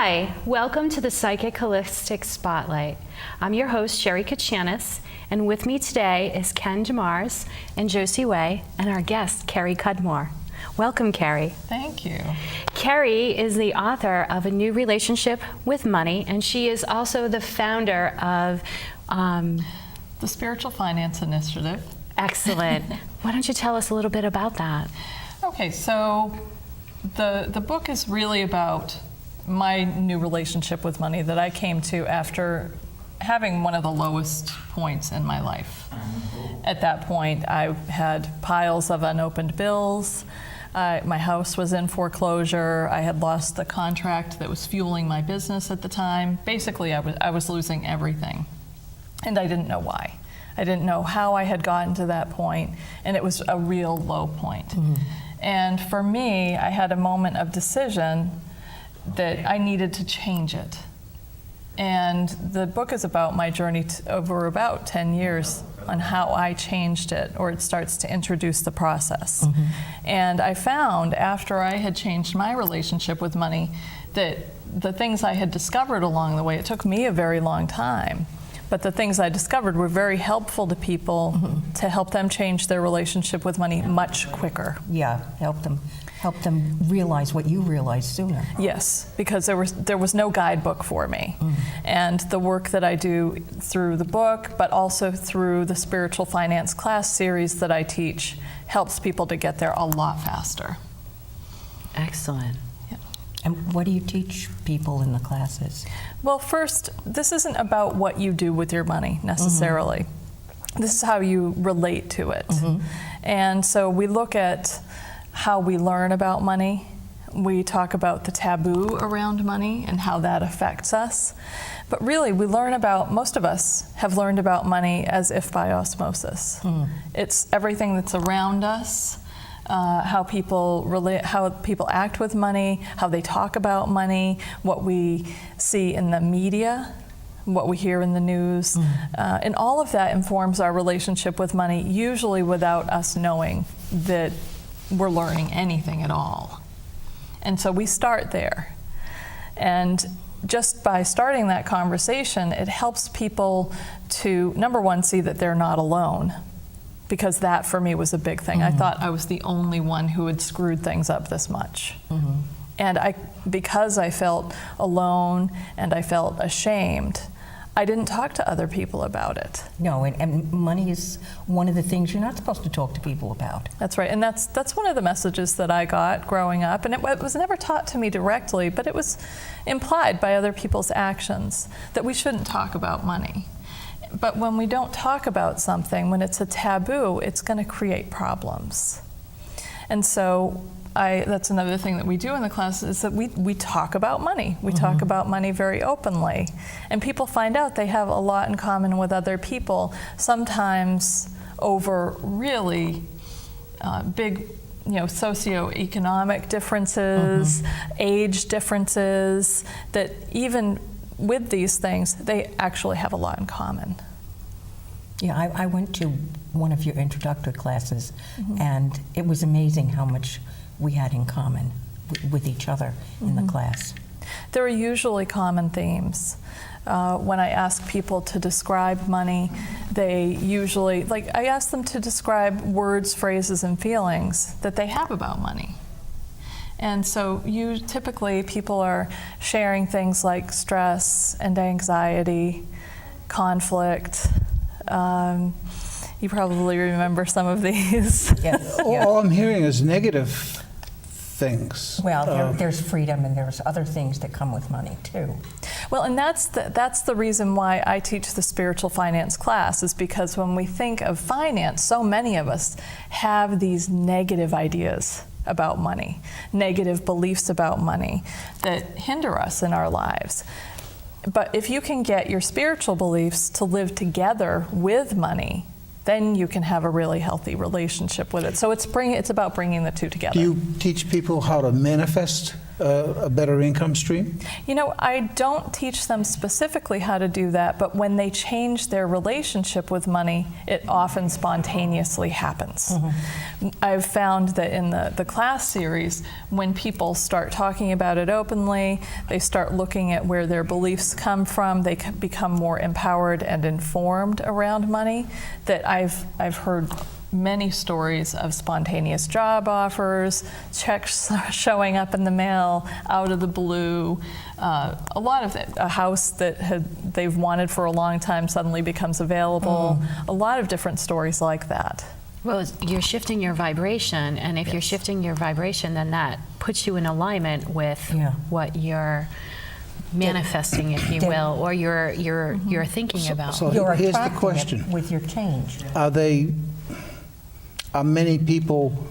Hi, welcome to the Psychic Holistic Spotlight. I'm your host, Kerry Cudmore, and with me today is Ken Demars and Josie Way, and our guest, Kerry Cudmore. Welcome, Kerry. Thank you. Kerry is the author of A New Relationship with Money, and she is also the founder of the Spiritual Finance Initiative. Excellent. Why don't you tell us a little bit about that? Okay, so the book is really about my new relationship with money that I came to after having one of the lowest points in my life. At that point, I had piles of unopened bills. My house was in foreclosure. I had lost the contract that was fueling my business at the time. Basically, I was losing everything, and I didn't know why. I didn't know how I had gotten to that point, and it was a real low point. Mm-hmm. And for me, I had a moment of decision that I needed to change it. And the book is about my journey over about 10 years on how I changed it, or it starts to introduce the process. Mm-hmm. And I found after I had changed my relationship with money that the things I had discovered along the way, it took me a very long time, but the things I discovered were very helpful to people mm-hmm. to help them change their relationship with money much quicker. Yeah, help them realize what you realized sooner. Yes, because there was no guidebook for me. Mm. And the work that I do through the book, but also through the spiritual finance class series that I teach, helps people to get there a lot faster. Excellent. Yeah. And what do you teach people in the classes? Well, first, this isn't about what you do with your money necessarily. Mm-hmm. This is how you relate to it. Mm-hmm. And so we look at how we learn about money. We talk about the taboo around money and how that affects us. But really, most of us have learned about money as if by osmosis. Mm. It's everything that's around us, how people act with money, how they talk about money, what we see in the media, what we hear in the news. Mm. And all of that informs our relationship with money, usually without us knowing that we're learning anything at all. And so we start there. And just by starting that conversation, it helps people to, number one, see that they're not alone. Because that, for me, was a big thing. Mm-hmm. I thought I was the only one who had screwed things up this much. Mm-hmm. And because I felt alone and I felt ashamed, I didn't talk to other people about it. No, and money is one of the things you're not supposed to talk to people about. That's right, and that's one of the messages that I got growing up, and it was never taught to me directly, but it was implied by other people's actions that we shouldn't talk about money. But when we don't talk about something, when it's a taboo, it's going to create problems. And so that's another thing that we do in the class is that we talk about money. We mm-hmm. talk about money very openly. And people find out they have a lot in common with other people, sometimes over really big socioeconomic differences, mm-hmm. age differences, that even with these things, they actually have a lot in common. Yeah, I went to one of your introductory classes, mm-hmm. and it was amazing how much we had in common with each other in mm-hmm. the class. There are usually common themes. When I ask people to describe money, they usually, I ask them to describe words, phrases, and feelings that they have about money. And so typically people are sharing things like stress and anxiety, conflict. You probably remember some of these. Yes. All I'm hearing is negative things. Well, there's freedom and there's other things that come with money too. Well, and that's the reason why I teach the spiritual finance class, is because when we think of finance, so many of us have these negative ideas about money, negative beliefs about money that hinder us in our lives. But if you can get your spiritual beliefs to live together with money, then you can have a really healthy relationship with it. So it's about bringing the two together. Do you teach people how to manifest a better income stream? You know, I don't teach them specifically how to do that, but when they change their relationship with money, it often spontaneously happens. I've found that in the class series, when people start talking about it openly, they start looking at where their beliefs come from, they become more empowered and informed around money, that I've heard many stories of spontaneous job offers, checks showing up in the mail out of the blue, a lot of it. A house that they've wanted for a long time suddenly becomes available. A lot of different stories like that. Well, you're shifting your vibration, and if you're shifting your vibration, then that puts you in alignment with what you're manifesting, if you will, or you're thinking about. So You're here's the attracting question. it with your change. Are many people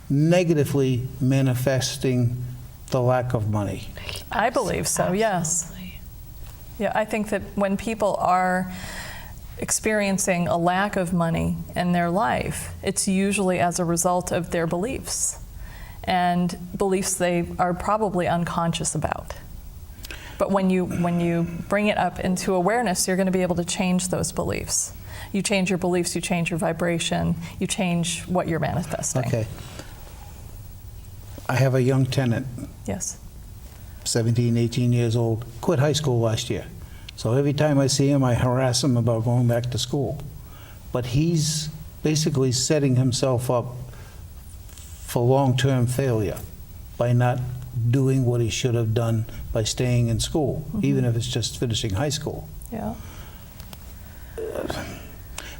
negatively manifesting the lack of money? I believe so, yes. Absolutely. Yeah, I think that when people are experiencing a lack of money in their life, it's usually as a result of their beliefs, and beliefs they are probably unconscious about. But when you bring it up into awareness, you're going to be able to change those beliefs. You change your beliefs, you change your vibration, you change what you're manifesting. Okay. I have a young tenant, Yes. 17, 18 years old, quit high school last year. So every time I see him, I harass him about going back to school. But he's basically setting himself up for long-term failure by not doing what he should have done by staying in school, even if it's just finishing high school. Yeah.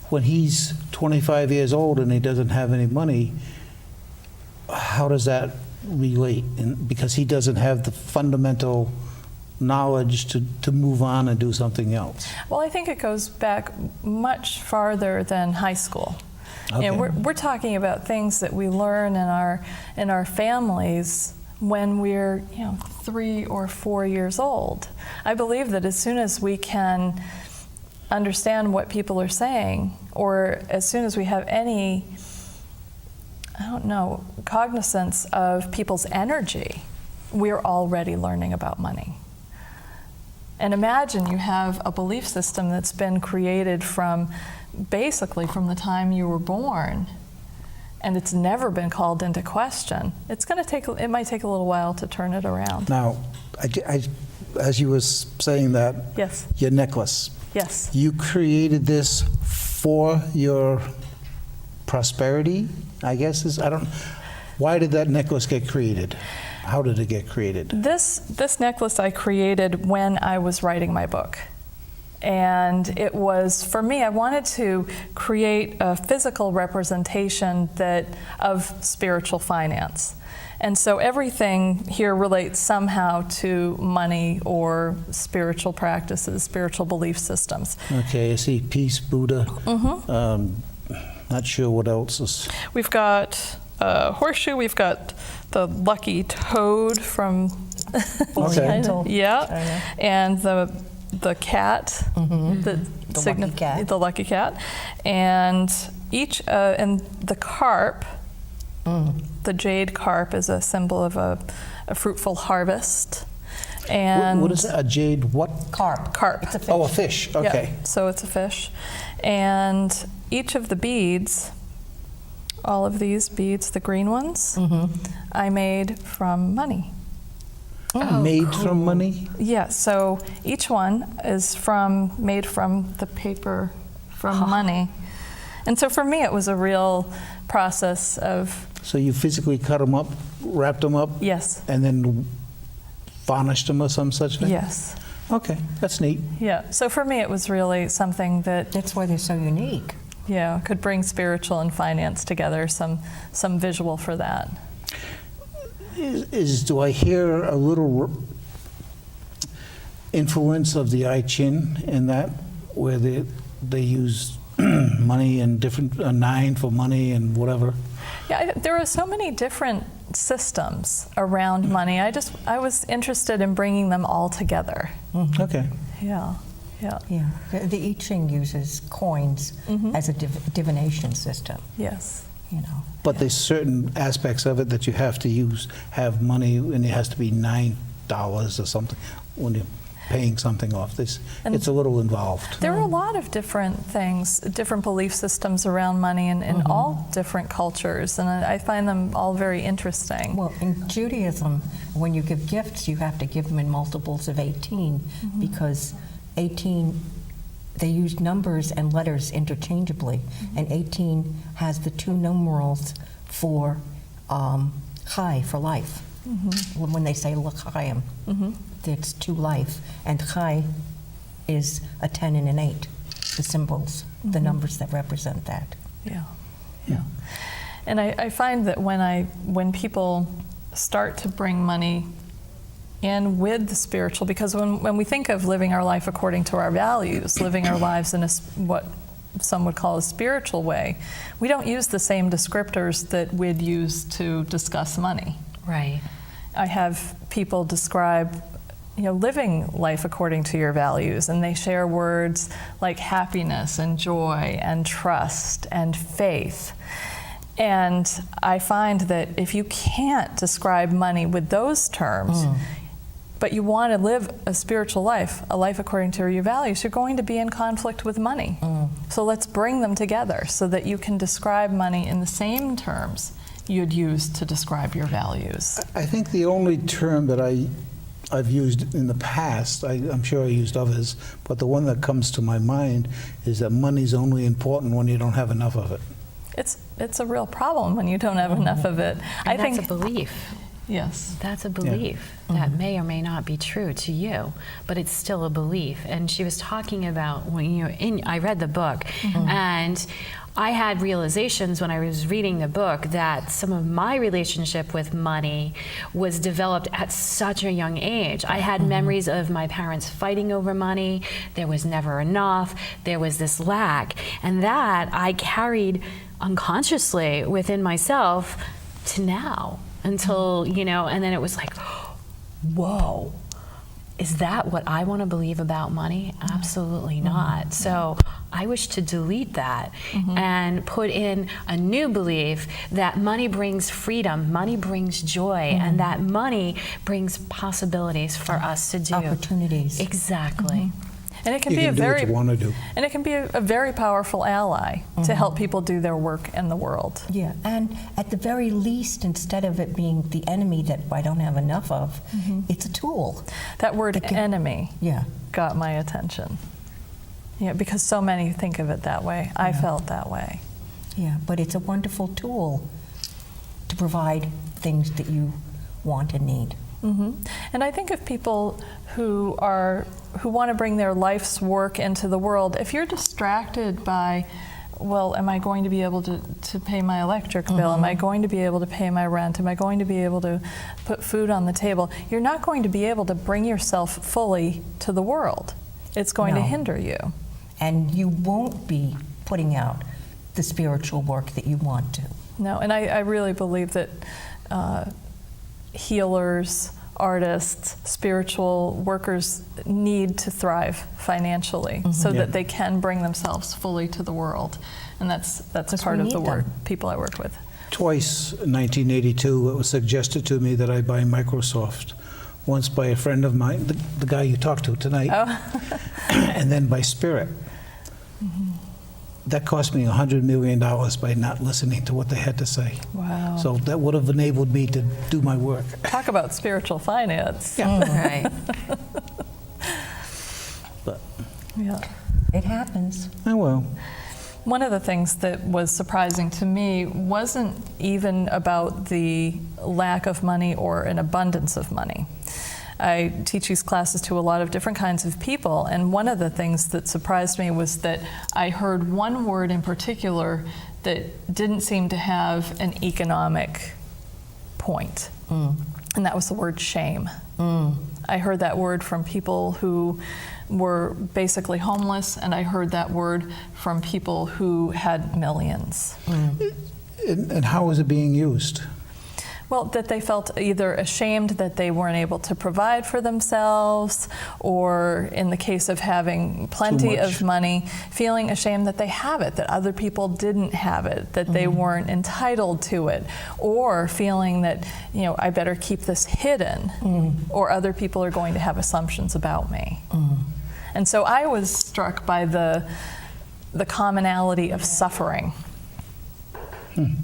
When he's 25 years old and he doesn't have any money, how does that relate? Because he doesn't have the fundamental knowledge to move on and do something else. Well, I think it goes back much farther than high school. Okay. You know, we're talking about things that we learn in our families when we're 3 or 4 years old. I believe that as soon as we can understand what people are saying, or as soon as we have any, cognizance of people's energy, we're already learning about money. And imagine you have a belief system that's been created basically from the time you were born, and it's never been called into question. It might take a little while to turn it around. Now, as you was saying that, Yes. your necklace, Yes. you created this for your prosperity, I guess why did that necklace get created? How did it get created? This necklace I created when I was writing my book. And it was, for me, I wanted to create a physical representation of spiritual finance. And so everything here relates somehow to money or spiritual practices, spiritual belief systems. Okay, I see peace, Buddha. Not sure what else is. We've got a horseshoe, we've got the lucky toad from Oriental. yeah, China. and the cat, The lucky cat. the lucky cat, and and the carp. The jade carp is a symbol of a fruitful harvest. And What is that? A jade what? Carp. Carp. It's a fish. Oh, a fish. Okay. Yeah, so it's a fish. And each of the beads, all of these beads, the green ones, I made from money. Made from money? Yeah, so each one is made from the paper from money. And so for me, it was a real process of... So you physically cut them up, wrapped them up, Yes. and then varnished them or some such thing? Yes. Okay, that's neat. Yeah, so for me, it was really something that, That's why they're so unique. could bring spiritual and finance together, some visual for that. Do I hear a little influence of the I Ching in that, where they use money and different, a 9 for money and whatever? Yeah, there are so many different systems around money. I was interested in bringing them all together. Okay. Yeah. The I Ching uses coins as a divination system. Yes. you know. But there's certain aspects of it that you have to have money, and it has to be $9 or something when you're paying something off. And it's a little involved. There are a lot of different things, different belief systems around money in all different cultures, and I find them all very interesting. Well, in Judaism, when you give gifts, you have to give them in multiples of 18 because 18, they use numbers and letters interchangeably, and 18 has the two numerals for chai, for life. When they say l'chaim, it's to life, and chai is a 10 and an 8, the symbols, the numbers that represent that. Yeah. And I find that when people start to bring money in with the spiritual, because when we think of living our life according to our values, living our lives in what some would call a spiritual way, we don't use the same descriptors that we'd use to discuss money. Right. I have people describe, living life according to your values, and they share words like happiness and joy and trust and faith. And I find that if you can't describe money with those terms, but you want to live a spiritual life, a life according to your values, you're going to be in conflict with money. So let's bring them together so that you can describe money in the same terms you'd use to describe your values. I think the only term that I've used in the past, I'm sure I used others, but the one that comes to my mind is that money's only important when you don't have enough of it. It's a real problem when you don't have enough of it. And that's a belief. Yes. That's a belief that may or may not be true to you, but it's still a belief. And she was talking about I read the book, and I had realizations when I was reading the book that some of my relationship with money was developed at such a young age. I had memories of my parents fighting over money. There was never enough. There was this lack. And that I carried unconsciously within myself to now until, and then it was like, whoa. Is that what I want to believe about money? Absolutely not. So I wish to delete that and put in a new belief that money brings freedom, money brings joy, and that money brings possibilities for us to do. Opportunities. Exactly. And it can You be can do what you want to do. And it can be a very powerful ally to help people do their work in the world. Yeah, and at the very least, instead of it being the enemy that I don't have enough of, it's a tool. That word enemy Yeah. got my attention. Yeah, because so many think of it that way. I felt that way. Yeah, but it's a wonderful tool to provide things that you want and need. And I think of people who want to bring their life's work into the world, if you're distracted by, well, am I going to be able to pay my electric bill? Am I going to be able to pay my rent? Am I going to be able to put food on the table? You're not going to be able to bring yourself fully to the world. It's going to hinder you. And you won't be putting out the spiritual work that you want to. No, and I really believe that healers, artists, spiritual workers need to thrive financially so that they can bring themselves fully to the world. And that's part of the people I work with. Twice in 1982, it was suggested to me that I buy Microsoft. Once by a friend of mine, the guy you talked to tonight, and then by Spirit. That cost me $100 million by not listening to what they had to say. Wow. So that would have enabled me to do my work. Talk about spiritual finance. Right. But, Yeah. It happens. oh well. One of the things that was surprising to me wasn't even about the lack of money or an abundance of money. I teach these classes to a lot of different kinds of people, and one of the things that surprised me was that I heard one word in particular that didn't seem to have an economic point, and that was the word shame. I heard that word from people who were basically homeless, and I heard that word from people who had millions. And how is it being used? Well, that they felt either ashamed that they weren't able to provide for themselves, or in the case of having plenty of money, feeling ashamed that they have it, that other people didn't have it, that they weren't entitled to it, or feeling that, I better keep this hidden, or other people are going to have assumptions about me. And so I was struck by the commonality of suffering.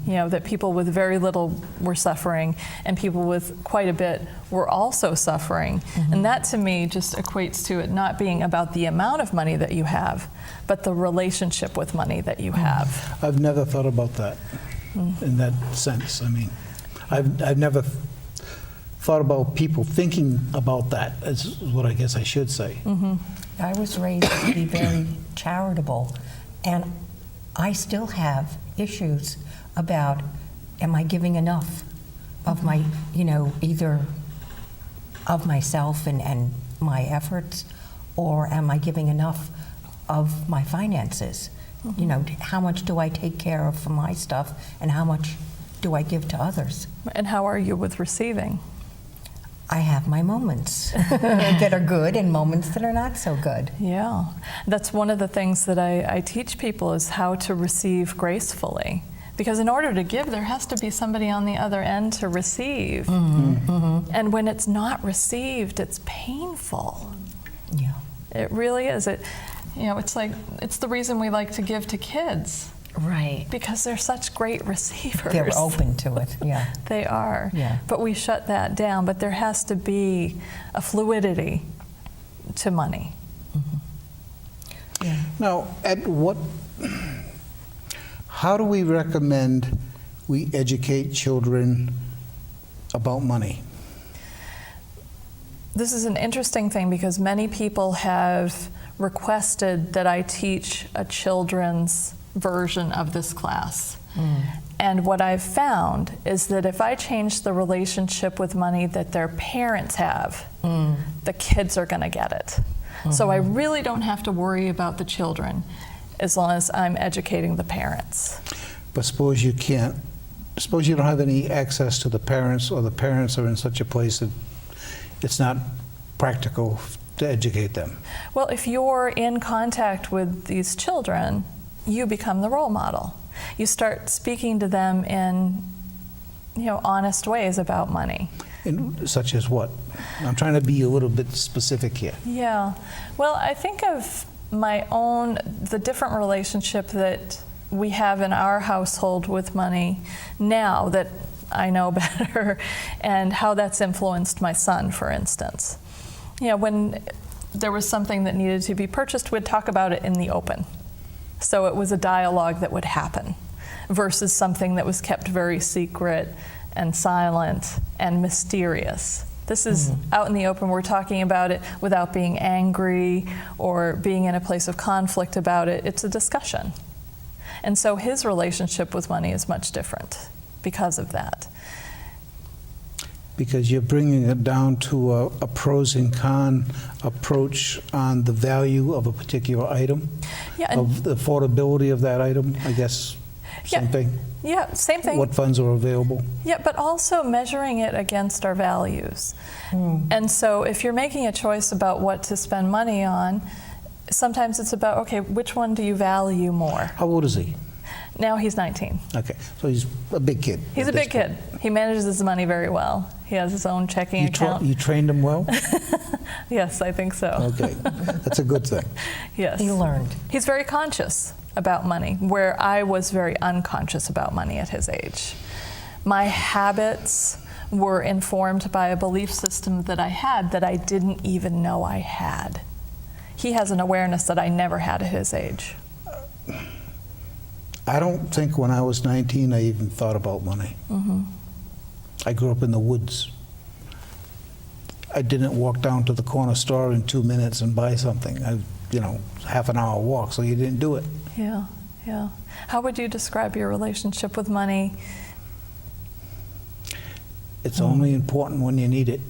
That people with very little were suffering, and people with quite a bit were also suffering. And that to me just equates to it not being about the amount of money that you have, but the relationship with money that you have. I've never thought about that in that sense. I mean, I've never thought about people thinking about that, is what I guess I should say. I was raised to be very charitable, and I still have issues about, am I giving enough of my, either of myself and my efforts, or am I giving enough of my finances? How much do I take care of for my stuff, and how much do I give to others? And how are you with receiving? I have my moments that are good and moments that are not so good. Yeah, that's one of the things that I teach people, is how to receive gracefully. Because in order to give, there has to be somebody on the other end to receive. And when it's not received, it's painful. Yeah. It really is. It's the reason we like to give to kids. Right. Because they're such great receivers. They're open to it, yeah. They are. Yeah. But we shut that down. But there has to be a fluidity to money. Yeah. Now, how do we recommend we educate children about money? This is an interesting thing, because many people have requested that I teach a children's version of this class. And what I've found is that if I change the relationship with money that their parents have, the kids are going to get it. So I really don't have to worry about the children, as long as I'm educating the parents. But suppose you don't have any access to the parents, or the parents are in such a place that it's not practical to educate them. Well, if you're in contact with these children, you become the role model. You start speaking to them in, honest ways about money. Such as what? I'm trying to be a little bit specific here. Yeah. Well, I think of the different relationship that we have in our household with money now that I know better, and how that's influenced my son, for instance. When there was something that needed to be purchased, we'd talk about it in the open. So it was a dialogue that would happen, versus something that was kept very secret and silent and mysterious. This is out in the open. We're talking about it without being angry or being in a place of conflict about it. It's a discussion. And so his relationship with money is much different because of that. Because you're bringing it down to a pros and con approach on the value of a particular item, of the affordability of that item, I guess, same thing? Yeah, same thing. What funds are available? Yeah, but also measuring it against our values. And so if you're making a choice about what to spend money on, sometimes it's about, okay, which one do you value more? How old is he? Now he's 19. Okay, so he's a big kid. He's a big kid. He manages his money very well. He has his own checking account. You trained him well? Yes, I think so. Okay, that's a good thing. Yes. He learned. He's very conscious about money, where I was very unconscious about money at his age. My habits were informed by a belief system that I had that I didn't even know I had. He has an awareness that I never had at his age. I don't think when I was 19 I even thought about money. I grew up in the woods. I didn't walk down to the corner store in 2 minutes and buy something. Half an hour walk, so you didn't do it. Yeah, yeah. How would you describe your relationship with money? It's only important when you need it,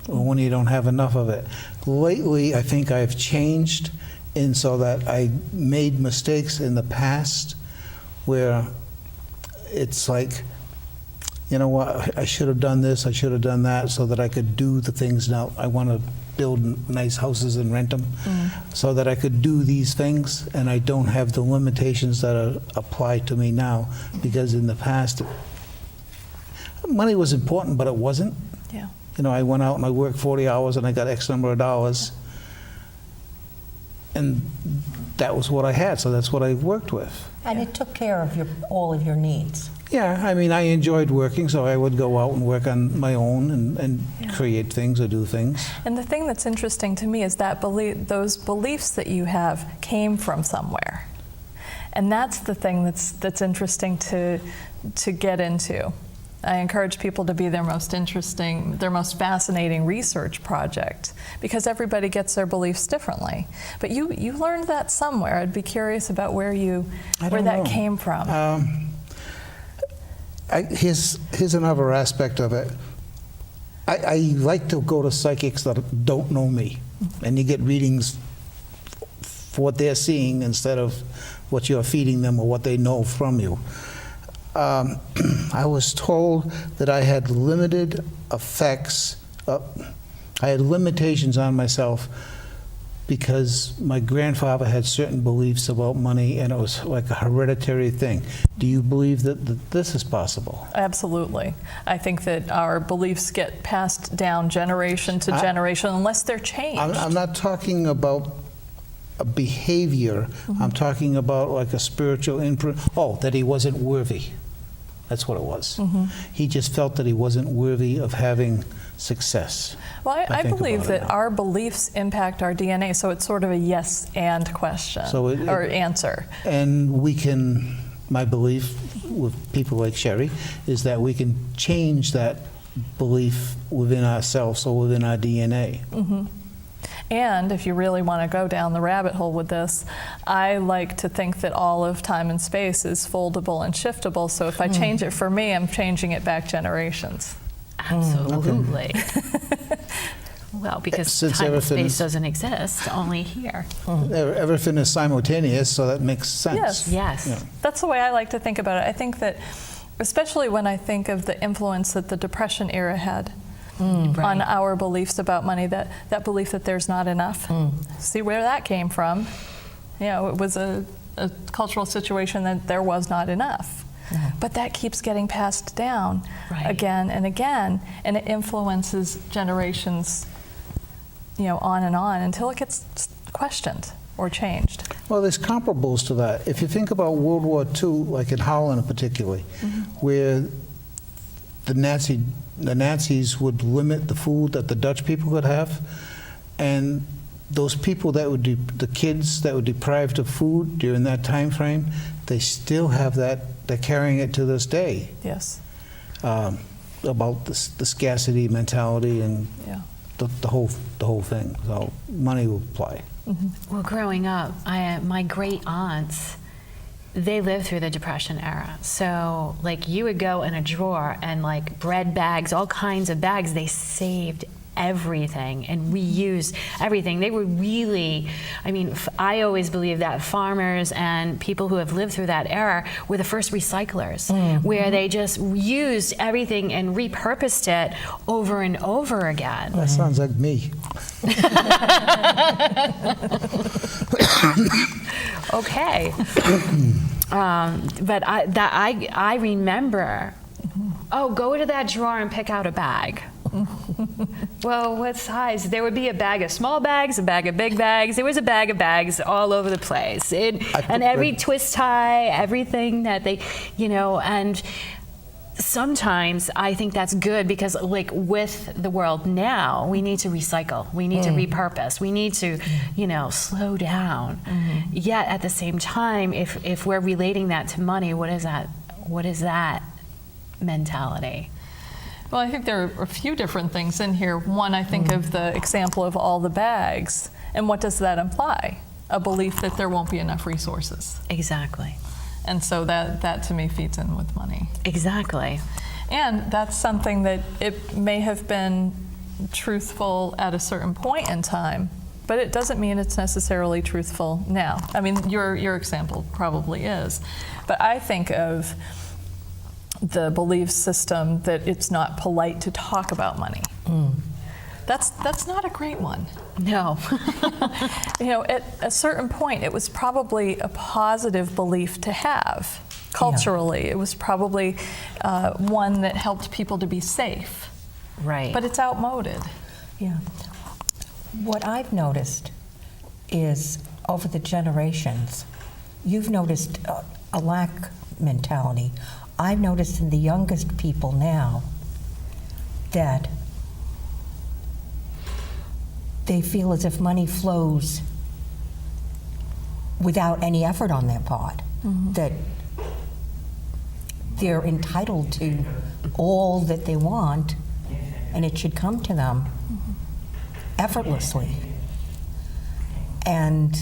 or when you don't have enough of it. Lately, I think I've changed in so that I made mistakes in the past where it's like, you know what, I should have done this, I should have done that, so that I could do the things now. I want to build nice houses and rent them, so that I could do these things, and I don't have the limitations that apply to me now, because in the past, money was important, but it wasn't. Yeah. You know, I went out and I worked 40 hours and I got X number of dollars, and that was what I had, so that's what I worked with. And it took care of all of your needs. Yeah, I mean, I enjoyed working, so I would go out and work on my own and create things or do things. And the thing that's interesting to me is that those beliefs that you have came from somewhere. And that's the thing that's interesting to get into. I encourage people to be their most fascinating research project, because everybody gets their beliefs differently. But you learned that somewhere. I'd be curious about where that came from. Here's another aspect of it. I like to go to psychics that don't know me, and you get readings for what they're seeing instead of what you're feeding them or what they know from you. I was told that I had limited effects, I had limitations on myself because my grandfather had certain beliefs about money, and it was like a hereditary thing. Do you believe that this is possible? Absolutely. I think that our beliefs get passed down generation to generation unless they're changed. I'm not talking about a behavior. I'm talking about like a spiritual imprint. Oh, that he wasn't worthy. That's what it was. He just felt that he wasn't worthy of having success. Well, I believe that our beliefs impact our DNA, so it's sort of a yes and question, or answer. And we can, my belief with people like Sherry, is that we can change that belief within ourselves or within our DNA. And if you really want to go down the rabbit hole with this, I like to think that all of time and space is foldable and shiftable, so if I change it for me, I'm changing it back generations. Absolutely. Well, because Since time and everything space doesn't exist, only here. Everything is simultaneous, so that makes sense. Yes. Yes. Yeah. That's the way I like to think about it. I think that, especially when I think of the influence that the Depression era had on our beliefs about money, that belief that there's not enough. See where that came from. You know, it was a cultural situation that there was not enough. But that keeps getting passed down again and again, and it influences generations, you know, on and on until it gets questioned or changed. Well, there's comparables to that. If you think about World War II, like in Holland particularly, where the Nazis would limit the food that the Dutch people could have, and those people that would the kids that were deprived of food during that time frame, they still have that. They're carrying it to this day. Yes. About the scarcity mentality and the whole thing. So money will play. Well, growing up, my great aunts, they lived through the Depression era. So, like, you would go in a drawer and, like, bread bags, all kinds of bags, they saved everything and reused everything. They were really, I mean, I always believe that farmers and people who have lived through that era were the first recyclers, where they just used everything and repurposed it over and over again. That sounds like me. Okay. But I remember, go to that drawer and pick out a bag. Well, what size? There would be a bag of small bags, a bag of big bags. There was a bag of bags all over the place. And every twist tie, everything that they, you know, and sometimes I think that's good because, like, with the world now, we need to recycle, we need to repurpose, we need to, you know, slow down. Yet at the same time, if we're relating that to money, what is that? What is that mentality? Well, I think there are a few different things in here. One, I think of the example of all the bags, and what does that imply? A belief that there won't be enough resources. Exactly. And so that to me feeds in with money. Exactly. And that's something that it may have been truthful at a certain point in time, but it doesn't mean it's necessarily truthful now. I mean, your example probably is. But I think of the belief system that it's not polite to talk about money. That's not a great one. No. You know, at a certain point, it was probably a positive belief to have. Culturally, it was probably one that helped people to be safe. Right. But it's outmoded. Yeah. What I've noticed is over the generations, you've noticed a lack mentality. I've noticed in the youngest people now that they feel as if money flows without any effort on their part, that they're entitled to all that they want and it should come to them effortlessly. And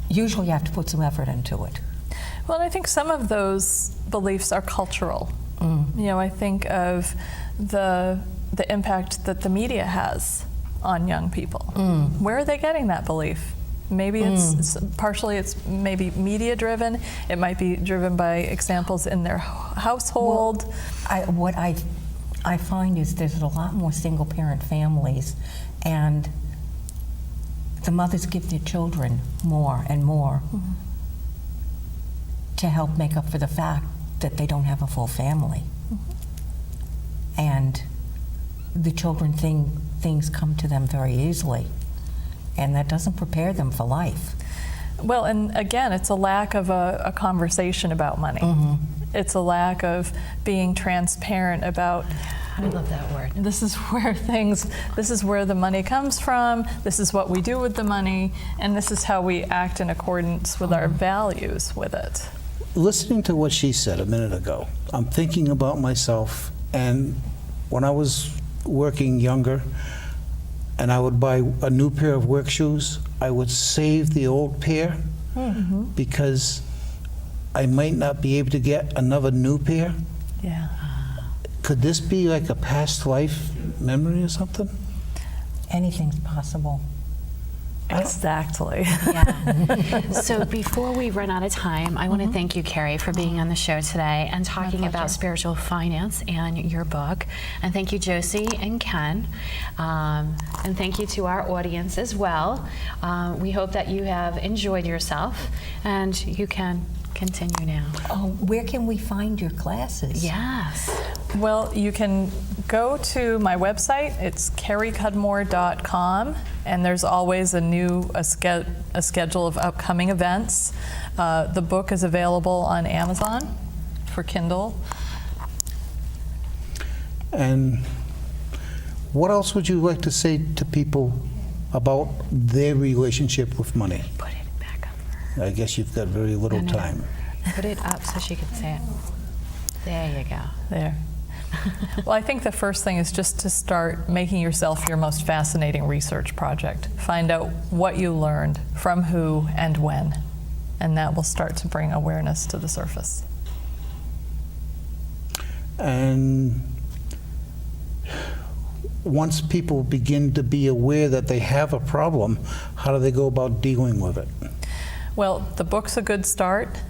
usually you have to put some effort into it. Well, and I think some of those beliefs are cultural. You know, I think of the impact that the media has on young people. Where are they getting that belief? Maybe it's partially it's maybe media driven. It might be driven by examples in their household. Well, what I find is there's a lot more single parent families, and the mothers give their children more and more to help make up for the fact that they don't have a full family. And the children think things come to them very easily, and that doesn't prepare them for life. Well, and again, it's a lack of a conversation about money. It's a lack of being transparent about, I love that word. this is where the money comes from, this is what we do with the money, and this is how we act in accordance with our values with it. Listening to what she said a minute ago, I'm thinking about myself, and when I was working younger, and I would buy a new pair of work shoes, I would save the old pair because I might not be able to get another new pair. Yeah. Could this be like a past life memory or something? Anything's possible. Exactly. Yeah. So before we run out of time, I want to thank you, Kerry, for being on the show today and talking about spiritual finance and your book. And thank you, Josie and Ken. And thank you to our audience as well. We hope that you have enjoyed yourself, and you can continue now. Oh, where can we find your classes? Yes. Well, you can go to my website. It's kerrycudmore.com, and there's always a schedule of upcoming events. The book is available on Amazon for Kindle. And what else would you like to say to people about their relationship with money? Put it back up. I guess you've got very little No. time. Put it up so she can say it. There you go. There. Well, I think the first thing is just to start making yourself your most fascinating research project. Find out what you learned, from who, and when. And that will start to bring awareness to the surface. And once people begin to be aware that they have a problem, how do they go about dealing with it? Well, the book's a good start.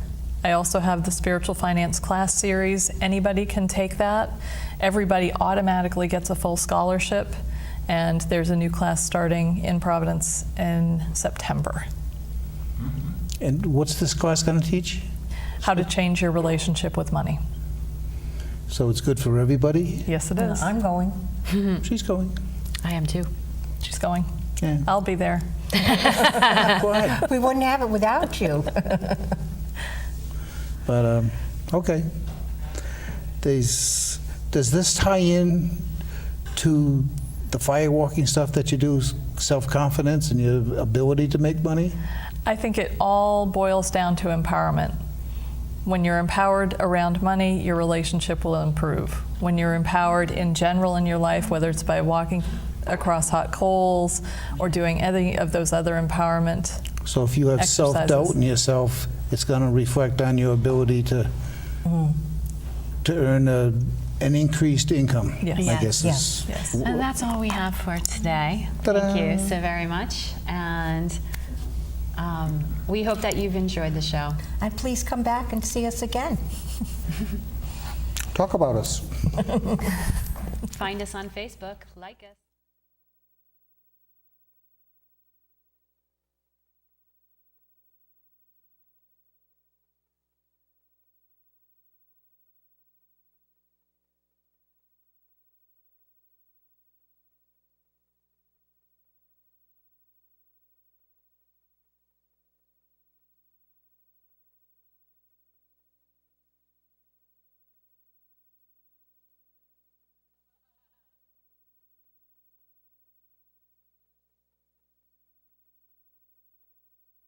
I also have the Spiritual Finance class series. Anybody can take that. Everybody automatically gets a full scholarship, and there's a new class starting in Providence in September. And what's this class going to teach? How to change your relationship with money. So it's good for everybody? Yes, it is. I'm going. She's going. I am too. She's going. Yeah. I'll be there. Go ahead. We wouldn't have it without you. But, okay. Does this tie in to the firewalking stuff that you do, self-confidence and your ability to make money? I think it all boils down to empowerment. When you're empowered around money, your relationship will improve. When you're empowered in general in your life, whether it's by walking across hot coals or doing any of those other empowerment So if you have exercises. self-doubt in yourself, it's going to reflect on your ability to earn an increased income. Yes. I Yes. guess is. Yes. And that's all we have for today. Ta-da. Thank you so very much. And We hope that you've enjoyed the show. And please come back and see us again. Talk about us. Find us on Facebook, like us.